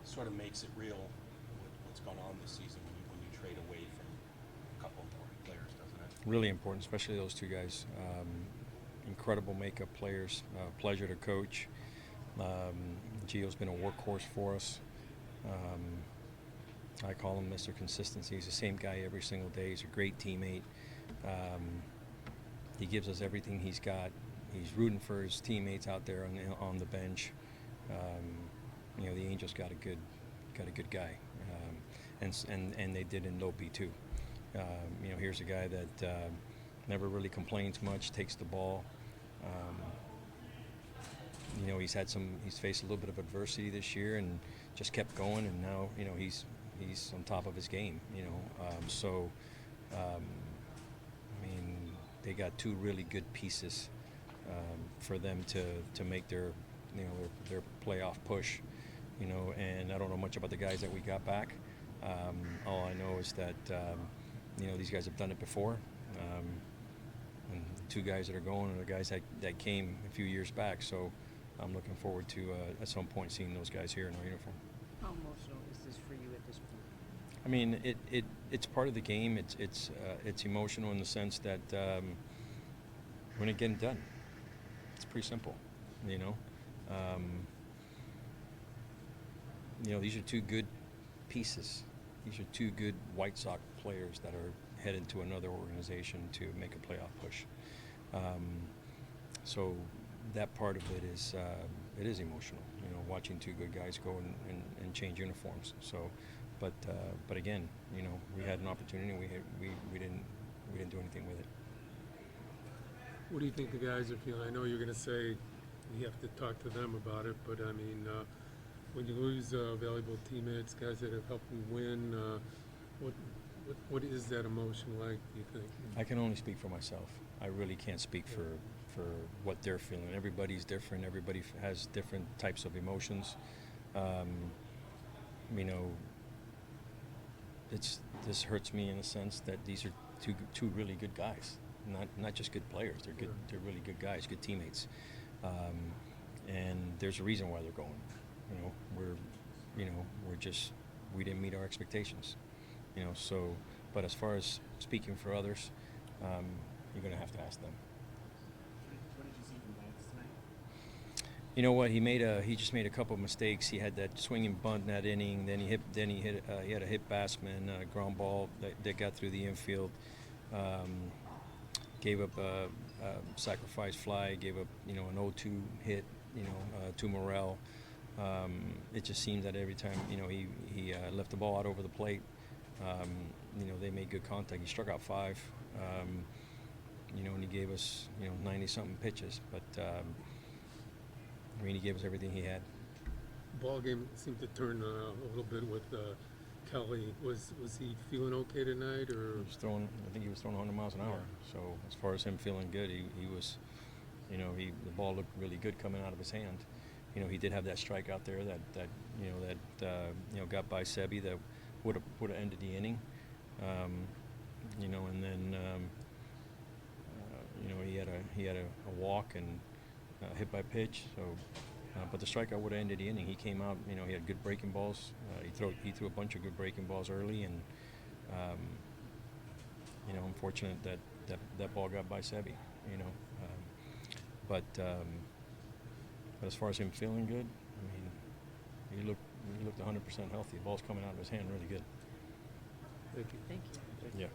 sort of makes it real what's gone on this season when you trade away from a couple important players, doesn't it? Really important, especially those two guys. Incredible makeup players. Pleasure to coach. Gio's been a workhorse for us. I call him Mr. Consistency. He's the same guy every single day. He's a great teammate. He gives us everything he's got. He's rooting for his teammates out there on the bench. The Angels got a good guy, and they did in Lopi too. Here's a guy that never really complains much, takes the ball. He's faced a little bit of adversity this year and just kept going, and now he's on top of his game. They got two really good pieces for them to make their playoff push. And I don't know much about the guys that we got back. All I know is that these guys have done it before. And the two guys that are going are the guys that came a few years back. So I'm looking forward to at some point seeing those guys here in our uniform. How emotional is this for you at this point? I mean, it's part of the game. It's emotional in the sense that we're not getting done. It's pretty simple, These are two good pieces. These are two good White Sox players that are headed to another organization to make a playoff push. So that part of it is emotional. Watching two good guys go and change uniforms. So, but again, we had an opportunity. And we didn't do anything with it. What do you think the guys are feeling? I know you're going to say you have to talk to them about it, but I mean, when you lose valuable teammates, guys that have helped you win, what is that emotion like, do you think? I can only speak for myself. I really can't speak for what they're feeling. Everybody's different. Everybody has different types of emotions. This hurts me in the sense that these are two really good guys. Not just good players. They're good. They're really good guys, good teammates. And there's a reason why they're going. We didn't meet our expectations. But as far as speaking for others, you're going to have to ask them. What did you see from Banks tonight? You know what? He just made a couple of mistakes. He had that swinging bunt in that inning. Then he had a hit batsman, ground ball that got through the infield. Gave up a sacrifice fly. Gave up an 0-2 hit. To Morel. It just seems that every time he left the ball out over the plate. They made good contact. He struck out 5. And he gave us 90-something pitches, but he gave us everything he had. Ball game seemed to turn a little bit with Kelly. Was he feeling okay tonight, or? I think he was throwing 100 miles an hour. Yeah. So as far as him feeling good, he was, the ball looked really good coming out of his hand. He did have that strike out there that got by Sebi that would have ended the inning. And then he had a walk and hit by pitch. So, but the strikeout would have ended the inning. He came out. He had good breaking balls. He threw a bunch of good breaking balls early, and unfortunate that ball got by Sebi. But as far as him feeling good, he looked 100% healthy. The ball's coming out of his hand really good. Thank you. Thank you. Yeah.